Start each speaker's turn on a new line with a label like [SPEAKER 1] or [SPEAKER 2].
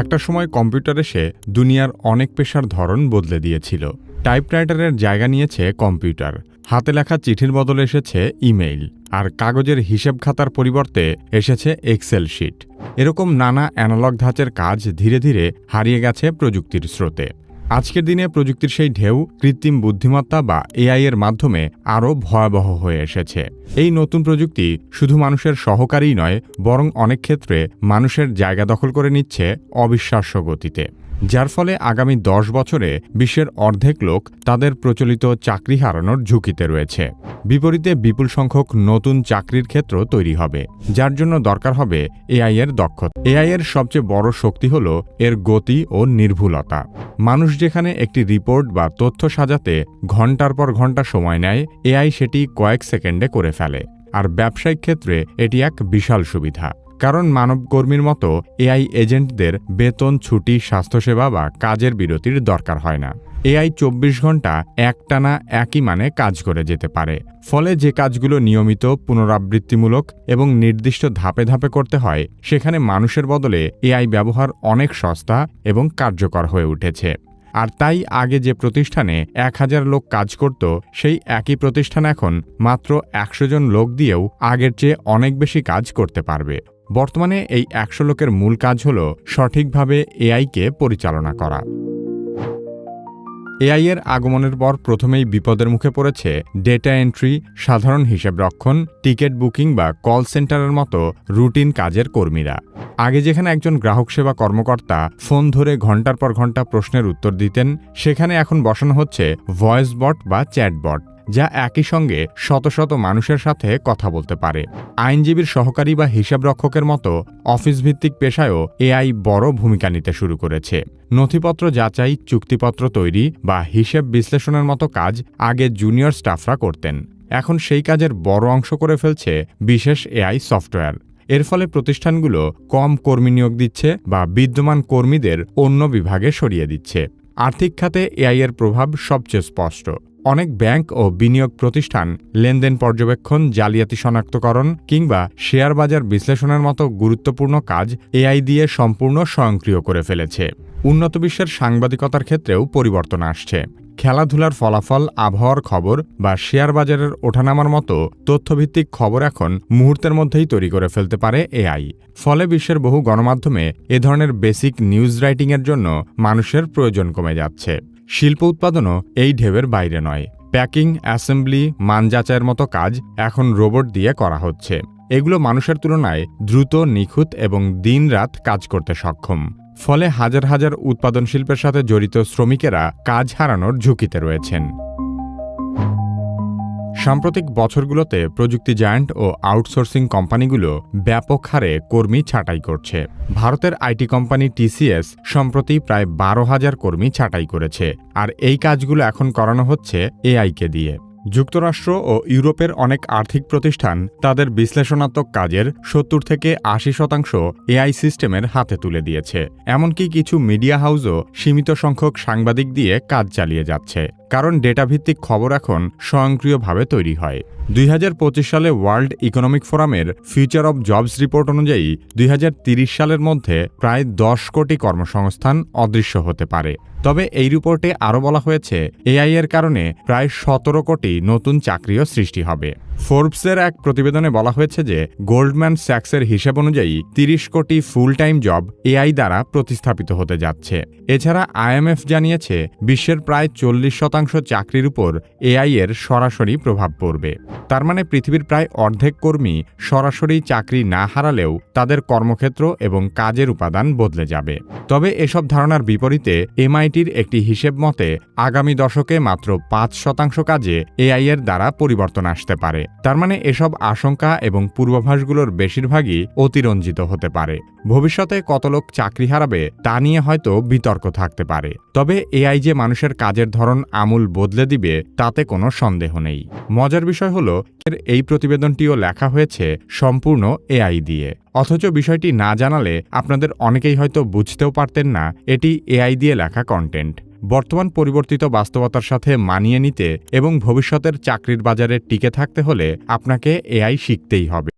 [SPEAKER 1] একটা সময় কম্পিউটার এসে দুনিয়ার অনেক পেশার ধরন বদলে দিয়েছিল। টাইপরাইটারের জায়গা নিয়েছে কম্পিউটার, হাতে লেখা চিঠির বদলে এসেছে ইমেইল, আর কাগজের হিসেব খাতার পরিবর্তে এসেছে এক্সেল শিট। এরকম নানা অ্যানালগ ধাঁচের কাজ ধীরে ধীরে হারিয়ে গেছে প্রযুক্তির স্রোতে। আজকের দিনে প্রযুক্তির সেই ঢেউ কৃত্রিম বুদ্ধিমত্তা বা এআই এর মাধ্যমে আরও ভয়াবহ হয়ে এসেছে। এই নতুন প্রযুক্তি শুধু মানুষের সহকারীই নয়, বরং অনেক ক্ষেত্রে মানুষের জায়গা দখল করে নিচ্ছে অবিশ্বাস্য গতিতে, যার ফলে আগামী 10 বছরে বিশ্বের অর্ধেক লোক তাদের প্রচলিত চাকরি হারানোর ঝুঁকিতে রয়েছে। বিপরীতে বিপুল সংখ্যক নতুন চাকরির ক্ষেত্র তৈরি হবে, যার জন্য দরকার হবে এআই এর দক্ষতা। এআই এর সবচেয়ে বড় শক্তি হল এর গতি ও নির্ভুলতা। মানুষ যেখানে একটি রিপোর্ট বা তথ্য সাজাতে ঘন্টার পর ঘন্টা সময় নেয়, এআই সেটি কয়েক সেকেন্ডে করে ফেলে। আর ব্যবসায়িক ক্ষেত্রে এটি এক বিশাল সুবিধা, কারণ মানবকর্মীর মতো এআই এজেন্টদের বেতন, ছুটি, স্বাস্থ্যসেবা বা কাজের বিরতির দরকার হয় না। এআই 24 ঘন্টা একটানা একই মানে কাজ করে যেতে পারে। ফলে যে কাজগুলো নিয়মিত, পুনরাবৃত্তিমূলক এবং নির্দিষ্ট ধাপে ধাপে করতে হয়, সেখানে মানুষের বদলে এআই ব্যবহার অনেক সস্তা এবং কার্যকর হয়ে উঠেছে। আর তাই আগে যে প্রতিষ্ঠানে 1000 লোক কাজ করত, সেই একই প্রতিষ্ঠান এখন মাত্র 100 জন লোক দিয়েও আগের চেয়ে অনেক বেশি কাজ করতে পারবে। বর্তমানে এই 100 লোকের মূল কাজ হল সঠিকভাবে এআইকে পরিচালনা করা। এআই এর আগমনের পর প্রথমেই বিপদের মুখে পড়েছে ডেটা এন্ট্রি, সাধারণ হিসেব রক্ষণ, টিকিট বুকিং বা কল সেন্টারের মতো রুটিন কাজের কর্মীরা। আগে যেখানে একজন গ্রাহক সেবা কর্মকর্তা ফোন ধরে ঘন্টার পর ঘন্টা প্রশ্নের উত্তর দিতেন, সেখানে এখন বসানো হচ্ছে ভয়েস বট বা চ্যাটবট, যা একই সঙ্গে শত শত মানুষের সাথে কথা বলতে পারে। আইনজীবীর সহকারী বা হিসাবরক্ষকের মতো অফিস ভিত্তিক পেশায়ও এআই বড় ভূমিকা নিতে শুরু করেছে। নথিপত্র যাচাই, চুক্তিপত্র তৈরি বা হিসেব বিশ্লেষণের মতো কাজ আগে জুনিয়র স্টাফরা করতেন, এখন সেই কাজের বড় অংশ করে ফেলছে বিশেষ এআই সফটওয়্যার। এর ফলে প্রতিষ্ঠানগুলো কম কর্মী নিয়োগ দিচ্ছে বা বিদ্যমান কর্মীদের অন্য বিভাগে সরিয়ে দিচ্ছে। আর্থিক খাতে এআই এর প্রভাব সবচেয়ে স্পষ্ট। অনেক ব্যাংক ও বিনিয়োগ প্রতিষ্ঠান লেনদেন পর্যবেক্ষণ, জালিয়াতি শনাক্তকরণ কিংবা শেয়ার বাজার বিশ্লেষণের মতো গুরুত্বপূর্ণ কাজ এআই দিয়ে সম্পূর্ণ স্বয়ংক্রিয় করে ফেলেছে। উন্নত বিশ্বের সাংবাদিকতার ক্ষেত্রেও পরিবর্তন আসছে। খেলাধুলার ফলাফল, আবহাওয়ার খবর বা শেয়ার বাজারের ওঠানামার মতো তথ্যভিত্তিক খবর এখন মুহূর্তের মধ্যেই তৈরি করে ফেলতে পারে এআই। ফলে বিশ্বের বহু গণমাধ্যমে এ ধরনের বেসিক নিউজ রাইটিংয়ের জন্য মানুষের প্রয়োজন কমে যাচ্ছে। শিল্প উৎপাদনও এই ঢেউয়ের বাইরে নয়। প্যাকিং, অ্যাসেম্বলি, মান যাচাইয়ের মতো কাজ এখন রোবট দিয়ে করা হচ্ছে। এগুলো মানুষের তুলনায় দ্রুত, নিখুঁত এবং দিনরাত কাজ করতে সক্ষম। ফলে হাজার হাজার উৎপাদন শিল্পের সাথে জড়িত শ্রমিকেরা কাজ হারানোর ঝুঁকিতে রয়েছেন। সাম্প্রতিক বছরগুলোতে প্রযুক্তি জায়ান্ট ও আউটসোর্সিং কোম্পানিগুলো ব্যাপক হারে কর্মী ছাঁটাই করছে। ভারতের আইটি কোম্পানি টিসিএস সম্প্রতি প্রায় 12,000 কর্মী ছাঁটাই করেছে, আর এই কাজগুলো এখন করানো হচ্ছে এআইকে দিয়ে। যুক্তরাষ্ট্র ও ইউরোপের অনেক আর্থিক প্রতিষ্ঠান তাদের বিশ্লেষণাত্মক কাজের 70 থেকে 80% এআই সিস্টেমের হাতে তুলে দিয়েছে। এমনকি কিছু মিডিয়া হাউসও সীমিত সংখ্যক সাংবাদিক দিয়ে কাজ চালিয়ে যাচ্ছে, কারণ ডেটাভিত্তিক খবর এখন স্বয়ংক্রিয়ভাবে তৈরি হয়। 2025 সালে ওয়ার্ল্ড ইকোনমিক ফোরামের ফিউচার অব জবস রিপোর্ট অনুযায়ী 2030 সালের মধ্যে প্রায় 10 কোটি কর্মসংস্থান অদৃশ্য হতে পারে। তবে এই রিপোর্টে আরও বলা হয়েছে, এআই এর কারণে প্রায় 17 কোটি নতুন চাকরিও সৃষ্টি হবে। ফোর্বসের এক প্রতিবেদনে বলা হয়েছে যে গোল্ডম্যান স্যাক্সের হিসাব অনুযায়ী 30 কোটি ফুল টাইম জব এআই দ্বারা প্রতিস্থাপিত হতে যাচ্ছে। এছাড়া আইএমএফ জানিয়েছে বিশ্বের প্রায় 40% চাকরির উপর এআই এর সরাসরি প্রভাব পড়বে। তার মানে পৃথিবীর প্রায় অর্ধেক কর্মী সরাসরি চাকরি না হারালেও তাদের কর্মক্ষেত্র এবং কাজের উপাদান বদলে যাবে। তবে এসব ধারণার বিপরীতে এমআইটির একটি হিসেব মতে আগামী দশকে মাত্র 5% কাজে এআই এর দ্বারা পরিবর্তন আসতে পারে। তার মানে এসব আশঙ্কা এবং পূর্বাভাসগুলোর বেশিরভাগই অতিরঞ্জিত হতে পারে। ভবিষ্যতে কত লোক চাকরি হারাবে তা নিয়ে হয়তো বিতর্ক থাকতে পারে। তবে এআই যে মানুষের কাজের ধরন আমূল বদলে দিবে তাতে কোনো সন্দেহ নেই। মজার বিষয় হলো, এই প্রতিবেদনটিও লেখা হয়েছে সম্পূর্ণ এআই দিয়ে। অথচ বিষয়টি না জানালে আপনাদের অনেকেই হয়তো বুঝতেও পারতেন না এটি এআই দিয়ে লেখা কন্টেন্ট। বর্তমান পরিবর্তিত বাস্তবতার সাথে মানিয়ে নিতে এবং ভবিষ্যতের চাকরির বাজারে টিকে থাকতে হলে আপনাকে এআই শিখতেই হবে।